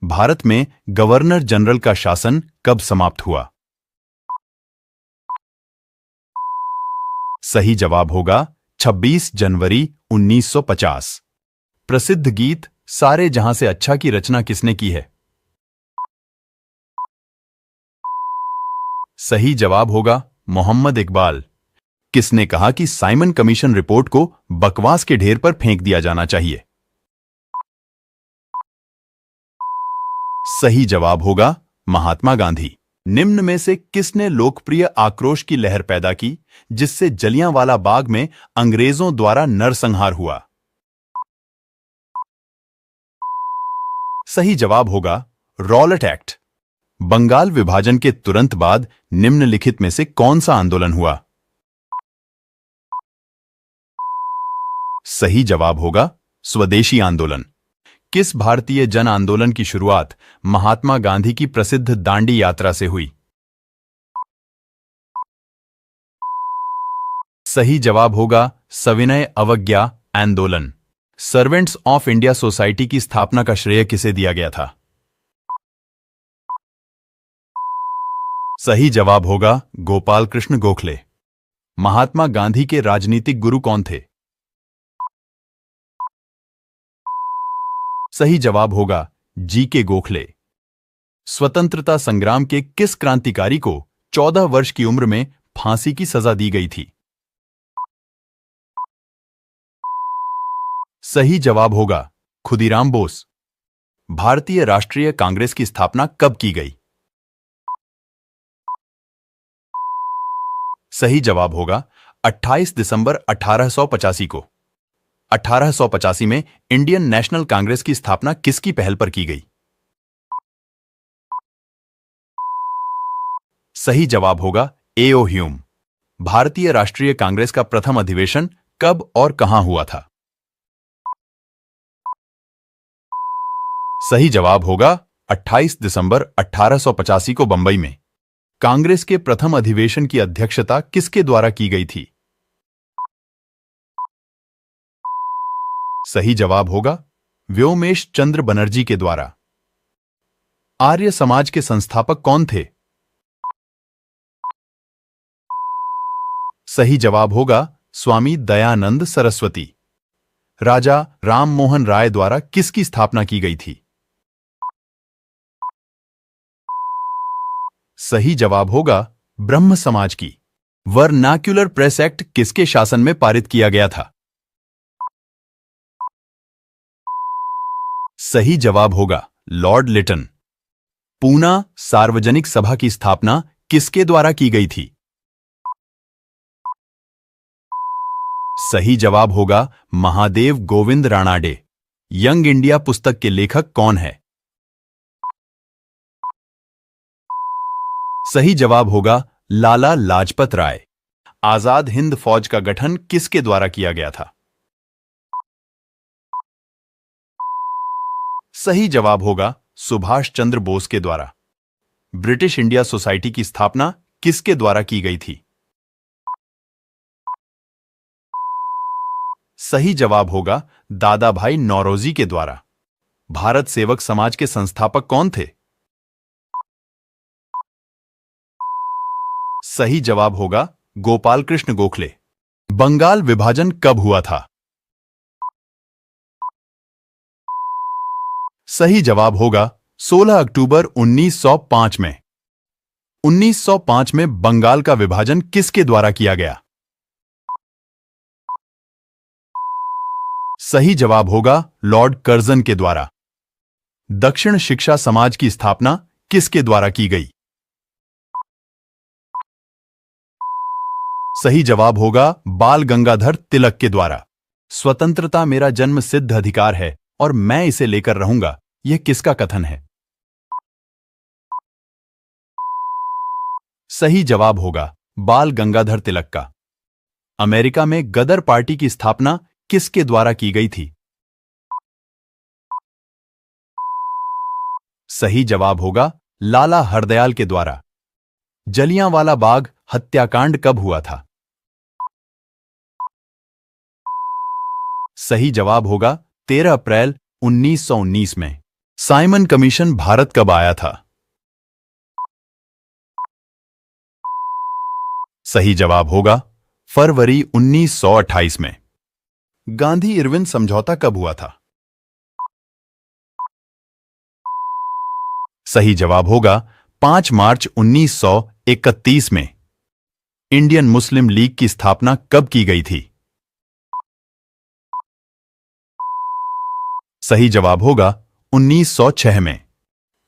भारत में governor general का शासन कब समाप्त हुआ? सही जवाब होगा 26 जनवरी 1950। प्रसिद्ध गीत सारे जहां से अच्छा की रचना किसने की है? सही जवाब होगा मोहम्मद इकबाल। किसने कहा कि साइमन कमीशन रिपोर्ट को बकवास के ढेर पर फेंक दिया जाना चाहिए? सही जवाब होगा महात्मा गांधी। निम्न में से किसने लोकप्रिय आक्रोश की लहर पैदा की जिससे जलियांवाला बाग में अंग्रेजों द्वारा नरसंहार हुआ? सही जवाब होगा रॉलेट एक्ट। बंगाल विभाजन के तुरंत बाद निम्नलिखित में से कौन सा आंदोलन हुआ? सही जवाब होगा स्वदेशी आंदोलन। किस भारतीय जन आंदोलन की शुरुआत महात्मा गांधी की प्रसिद्ध दांडी यात्रा से हुई? सही जवाब होगा सविनय अवज्ञा आंदोलन। सर्वेंट्स ऑफ इंडिया सोसाइटी की स्थापना का श्रेय किसे दिया गया था? सही जवाब होगा गोपाल कृष्ण गोखले। महात्मा गांधी के राजनीतिक गुरु कौन थे? सही जवाब होगा जी.के. गोखले। स्वतंत्रता संग्राम के किस क्रांतिकारी को 14 वर्ष की उम्र में फांसी की सजा दी गई थी? सही जवाब होगा खुदीराम बोस। भारतीय राष्ट्रीय कांग्रेस की स्थापना कब की गई? सही जवाब होगा 28 दिसंबर 1885 को। 1885 में इंडियन नेशनल कांग्रेस की स्थापना किसकी पहल पर की गई? सही जवाब होगा ए.ओ. ह्यूम। भारतीय राष्ट्रीय कांग्रेस का प्रथम अधिवेशन कब और कहां हुआ था? सही जवाब होगा 28 दिसंबर 1885 को बंबई में। कांग्रेस के प्रथम अधिवेशन की अध्यक्षता किसके द्वारा की गई थी? सही जवाब होगा व्योमेश चंद्र बनर्जी के द्वारा। आर्य समाज के संस्थापक कौन थे? सही जवाब होगा स्वामी दयानंद सरस्वती। राजा राम मोहन राय द्वारा किसकी स्थापना की गई थी? सही जवाब होगा ब्रह्म समाज की। वर्नाक्युलर प्रेस एक्ट किसके शासन में पारित किया गया था? सही जवाब होगा लॉर्ड लिटन। पूना सार्वजनिक सभा की स्थापना किसके द्वारा की गई थी? सही जवाब होगा महादेव गोविंद राणाडे। यंग इंडिया पुस्तक के लेखक कौन है? सही जवाब होगा लाला लाजपत राय। आजाद हिंद फौज का गठन किसके द्वारा किया गया था? सही जवाब होगा सुभाष चंद्र बोस के द्वारा। ब्रिटिश इंडिया सोसाइटी की स्थापना किसके द्वारा की गई थी? सही जवाब होगा दादा भाई नौरोजी के द्वारा। भारत सेवक समाज के संस्थापक कौन थे? सही जवाब होगा गोपाल कृष्ण गोखले। बंगाल विभाजन कब हुआ था? सही जवाब होगा 16 अक्टूबर 1905 में। 1905 में बंगाल का विभाजन किसके द्वारा किया गया? सही जवाब होगा लॉर्ड कर्जन के द्वारा। दक्षिण शिक्षा समाज की स्थापना किसके द्वारा की गई? सही जवाब होगा बाल गंगाधर तिलक के द्वारा। स्वतंत्रता मेरा जन्म सिद्ध अधिकार है और मैं इसे लेकर रहूंगा, यह किसका कथन है? सही जवाब होगा बाल गंगाधर तिलक का। अमेरिका में गदर पार्टी की स्थापना किसके द्वारा की गई थी? सही जवाब होगा लाला हरदयाल के द्वारा। जलियांवाला बाग हत्याकांड कब हुआ था? सही जवाब होगा 13 अप्रैल 1919 में। साइमन कमीशन भारत कब आया था? सही जवाब होगा फरवरी 1928 में। गांधी इरविन समझौता कब हुआ था? सही जवाब होगा 5 मार्च 1931 में। इंडियन मुस्लिम लीग की स्थापना कब की गई थी? सही जवाब होगा 1906 में।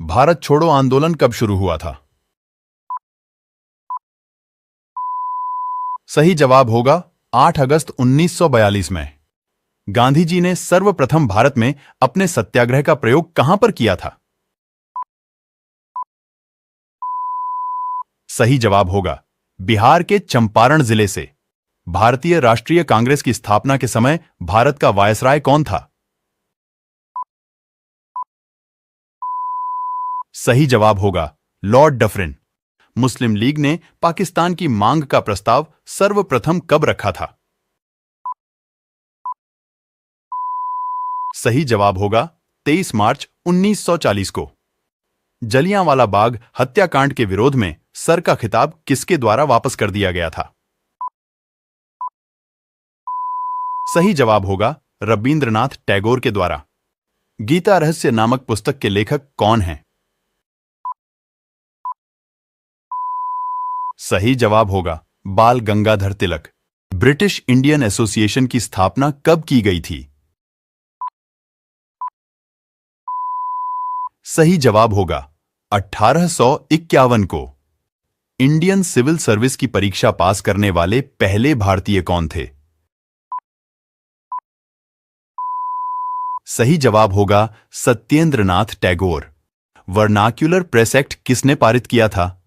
भारत छोड़ो आंदोलन कब शुरू हुआ था? सही जवाब होगा 8 अगस्त 1942 में। गांधी जी ने सर्वप्रथम भारत में अपने सत्याग्रह का प्रयोग कहां पर किया था? सही जवाब होगा बिहार के चंपारण जिले से। भारतीय राष्ट्रीय कांग्रेस की स्थापना के समय भारत का वायसराय कौन था? सही जवाब होगा लॉर्ड डफरिन। मुस्लिम लीग ने पाकिस्तान की मांग का प्रस्ताव सर्वप्रथम कब रखा था? सही जवाब होगा 23 मार्च 1940 को। जलियांवाला बाग हत्याकांड के विरोध में सर का खिताब किसके द्वारा वापस कर दिया गया था? सही जवाब होगा रबींद्रनाथ टैगोर के द्वारा। गीता रहस्य नामक पुस्तक के लेखक कौन हैं? सही जवाब होगा बाल Gangadhar Tilak. British Indian association की स्थापना कब की गई थी? सही जवाब होगा 1851 को। इंडियन सिविल सर्विस की परीक्षा पास करने वाले पहले भारतीय कौन थे? सही जवाब होगा Satyendranath Tagore. Vernacular press act किसने पारित किया था?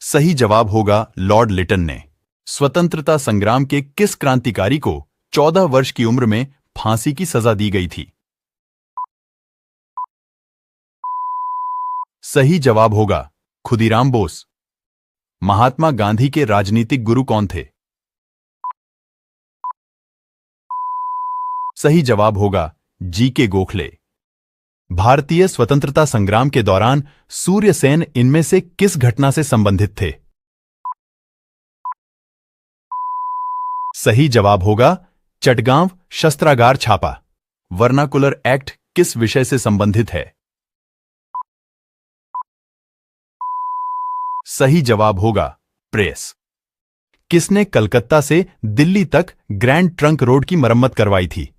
सही जवाब होगा लॉर्ड लिटन ने। स्वतंत्रता संग्राम के किस क्रांतिकारी को 14 वर्ष की उम्र में फांसी की सजा दी गई थी? सही जवाब होगा खुदीराम बोस। महात्मा गांधी के राजनीतिक गुरु कौन थे? सही जवाब होगा जी.के. गोखले। भारतीय स्वतंत्रता संग्राम के दौरान सूर्य सेन इनमें से किस घटना से संबंधित थे? सही जवाब होगा चटगांव शस्त्रागार छापा। वर्नाकुलर एक्ट किस विषय से संबंधित है? सही जवाब होगा प्रेस। किसने कलकत्ता से दिल्ली तक ग्रैंड ट्रंक रोड की मरम्मत करवाई थी?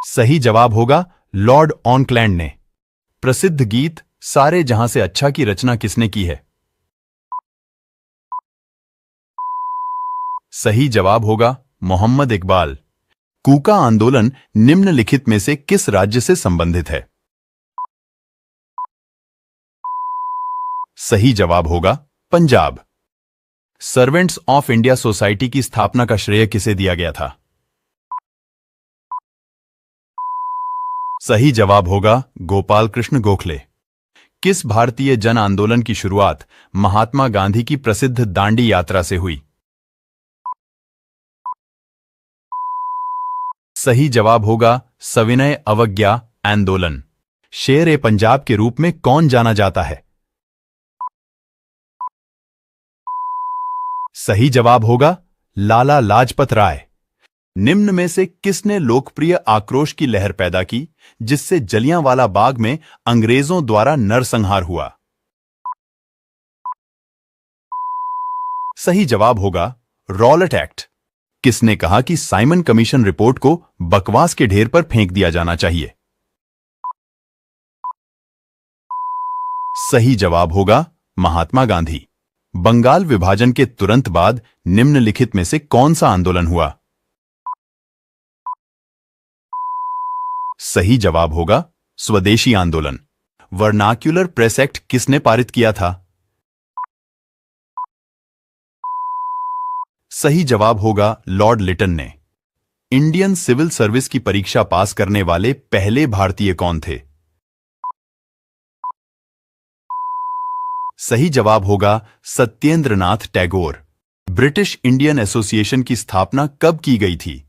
सही जवाब होगा लॉर्ड ऑनक्लैंड ने। प्रसिद्ध गीत सारे जहां से अच्छा की रचना किसने की है? सही जवाब होगा मोहम्मद इकबाल। कूका आंदोलन निम्नलिखित में से किस राज्य से संबंधित है? सही जवाब होगा Punjab. Servants of India society की स्थापना का श्रेय किसे दिया गया था? सही जवाब होगा गोपाल कृष्ण गोखले। किस भारतीय जन आंदोलन की शुरुआत महात्मा गांधी की प्रसिद्ध दांडी यात्रा से हुई? सही जवाब होगा सविनय अवज्ञा आंदोलन। शेर ए पंजाब के रूप में कौन जाना जाता है? सही जवाब होगा लाला लाजपत राय। निम्न में से किसने लोकप्रिय आक्रोश की लहर पैदा की जिससे जलियांवाला बाग में अंग्रेजों द्वारा नरसंहार हुआ? सही जवाब होगा रॉलेट एक्ट। किसने कहा कि साइमन कमीशन रिपोर्ट को बकवास के ढेर पर फेंक दिया जाना चाहिए? सही जवाब होगा महात्मा गांधी। बंगाल विभाजन के तुरंत बाद निम्नलिखित में से कौन सा आंदोलन हुआ? सही जवाब होगा स्वदेशी आंदोलन। वर्नाक्युलर प्रेस एक्ट किसने पारित किया था? सही जवाब होगा लॉर्ड लिटन ने। इंडियन सिविल सर्विस की परीक्षा पास करने वाले पहले भारतीय कौन थे? सही जवाब होगा Satyendranath Tagore. British Indian association की स्थापना कब की गई थी?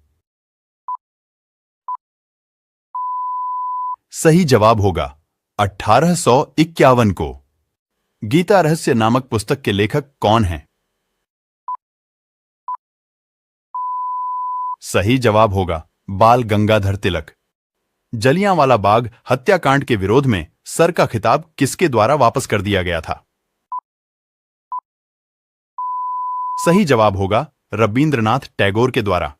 सही जवाब होगा 1851 को। गीता रहस्य नामक पुस्तक के लेखक कौन हैं? सही जवाब होगा बाल गंगाधर तिलक। जलियांवाला बाग हत्याकांड के विरोध में सर का खिताब किसके द्वारा वापस कर दिया गया था? सही जवाब होगा रबींद्रनाथ टैगोर के द्वारा।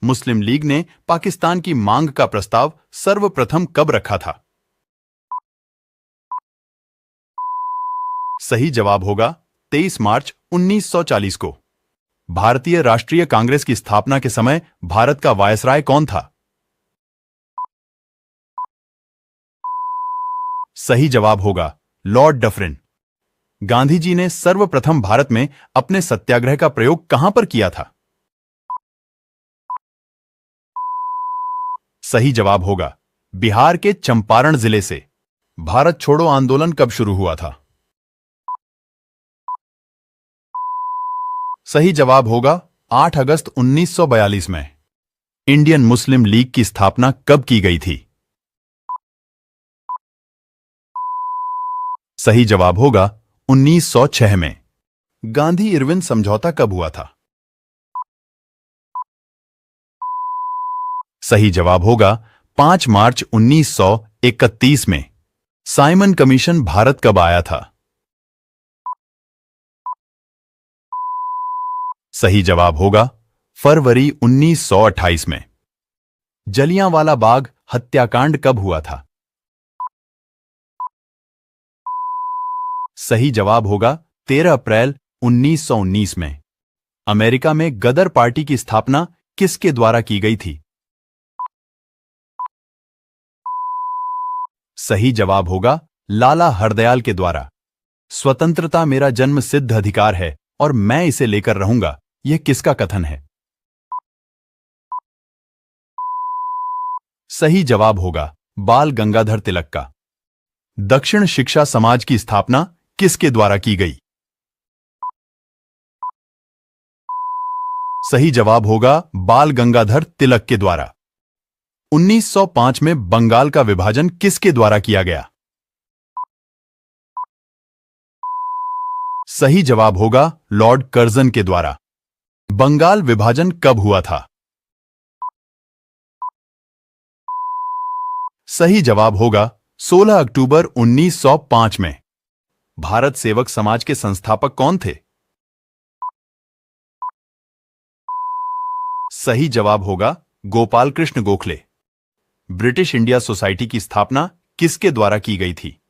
मुस्लिम लीग ने पाकिस्तान की मांग का प्रस्ताव सर्वप्रथम कब रखा था? सही जवाब होगा 23 मार्च 1940 को। भारतीय राष्ट्रीय कांग्रेस की स्थापना के समय भारत का वायसराय कौन था? सही जवाब होगा लॉर्ड डफरिन। गांधी जी ने सर्वप्रथम भारत में अपने सत्याग्रह का प्रयोग कहां पर किया था? सही जवाब होगा बिहार के चंपारण जिले से। भारत छोड़ो आंदोलन कब शुरू हुआ था? सही जवाब होगा 8 अगस्त 1942 में। इंडियन मुस्लिम लीग की स्थापना कब की गई थी? सही जवाब होगा 1906 में। गांधी इरविन समझौता कब हुआ था? सही जवाब होगा 5 मार्च 1931 में। साइमन कमीशन भारत कब आया था? सही जवाब होगा फरवरी 1928 में। जलियांवाला बाग हत्याकांड कब हुआ था? सही जवाब होगा 13 अप्रैल 1919 में। अमेरिका में गदर पार्टी की स्थापना किसके द्वारा की गई थी? सही जवाब होगा लाला हरदयाल के द्वारा। स्वतंत्रता मेरा जन्म सिद्ध अधिकार है और मैं इसे लेकर रहूंगा, यह किसका कथन है? सही जवाब होगा बाल गंगाधर तिलक का। दक्षिण शिक्षा समाज की स्थापना किसके द्वारा की गई? सही जवाब होगा बाल गंगाधर तिलक के द्वारा। 1905 में बंगाल का विभाजन किसके द्वारा किया गया? सही जवाब होगा लॉर्ड कर्जन के द्वारा। बंगाल विभाजन कब हुआ था? सही जवाब होगा 16 अक्टूबर 1905 में। भारत सेवक समाज के संस्थापक कौन थे? सही जवाब होगा Gopal Krishna Gokhale. British India society की स्थापना किसके द्वारा की गई थी?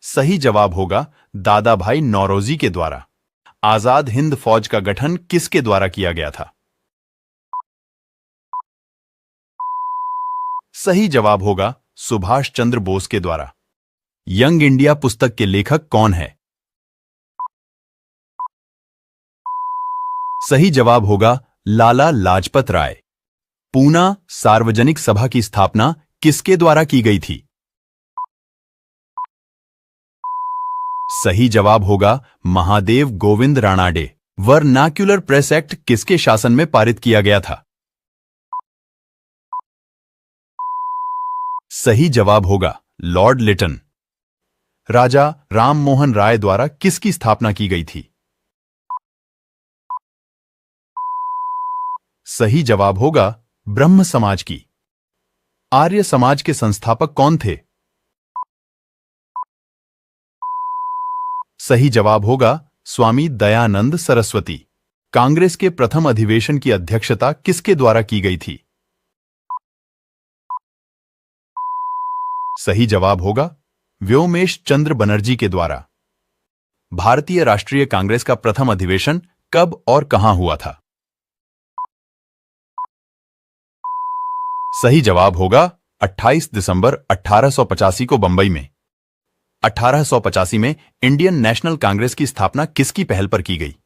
सही जवाब होगा दादा भाई नौरोजी के द्वारा। आजाद हिंद फौज का गठन किसके द्वारा किया गया था? सही जवाब होगा सुभाष चंद्र बोस के द्वारा। यंग इंडिया पुस्तक के लेखक कौन है? सही जवाब होगा लाला लाजपत राय। पूना सार्वजनिक सभा की स्थापना किसके द्वारा की गई थी? सही जवाब होगा Mahadev Govind Ranade. Vernacular press act किसके शासन में पारित किया गया था? सही जवाब होगा लॉर्ड लिटन। राजा राम मोहन राय द्वारा किसकी स्थापना की गई थी? सही जवाब होगा ब्रह्म समाज की। आर्य समाज के संस्थापक कौन थे? सही जवाब होगा स्वामी दयानंद सरस्वती। कांग्रेस के प्रथम अधिवेशन की अध्यक्षता किसके द्वारा की गई थी? सही जवाब होगा व्योमेश चंद्र बनर्जी के द्वारा। भारतीय राष्ट्रीय कांग्रेस का प्रथम अधिवेशन कब और कहां हुआ था? सही जवाब होगा 28 दिसंबर 1885 को बंबई में। 1885 में इंडियन नेशनल कांग्रेस की स्थापना किसकी पहल पर की गई?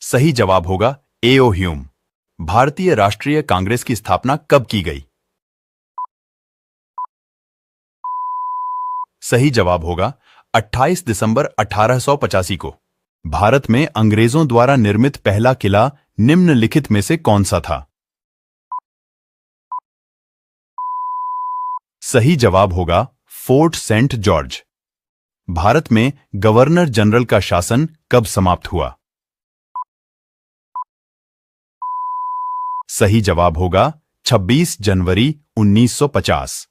सही जवाब होगा ए.ओ. ह्यूम। भारतीय राष्ट्रीय कांग्रेस की स्थापना कब की गई? सही जवाब होगा 28 दिसंबर 1885 को। भारत में अंग्रेजों द्वारा निर्मित पहला किला निम्नलिखित में से कौन सा था? सही जवाब होगा फोर्ट सेंट जॉर्ज। भारत में गवर्नर जनरल का शासन कब समाप्त हुआ? सही जवाब होगा 26 जनवरी 1950।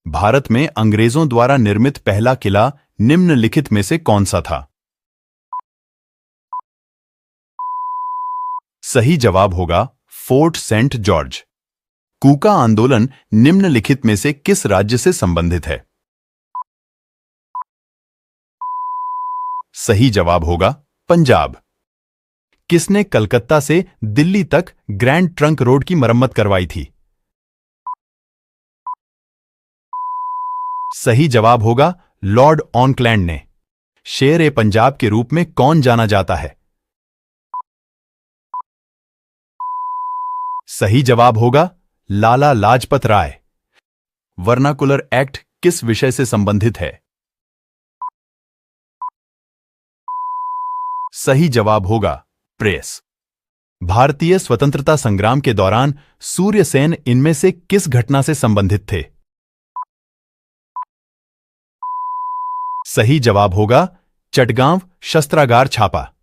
भारत में अंग्रेजों द्वारा निर्मित पहला किला निम्नलिखित में से कौन सा था? सही जवाब होगा फोर्ट सेंट जॉर्ज। कूका आंदोलन निम्नलिखित में से किस राज्य से संबंधित है? सही जवाब होगा पंजाब। किसने कलकत्ता से दिल्ली तक ग्रैंड ट्रंक रोड की मरम्मत करवाई थी? सही जवाब होगा लॉर्ड ऑकलैंड ने। शेर ए पंजाब के रूप में कौन जाना जाता है? सही जवाब होगा लाला लाजपत राय। वर्नाकुलर एक्ट किस विषय से संबंधित है? सही जवाब होगा प्रेस। भारतीय स्वतंत्रता संग्राम के दौरान सूर्यसेन इनमें से किस घटना से संबंधित थे? सही जवाब होगा चटगांव शस्त्रागार छापा।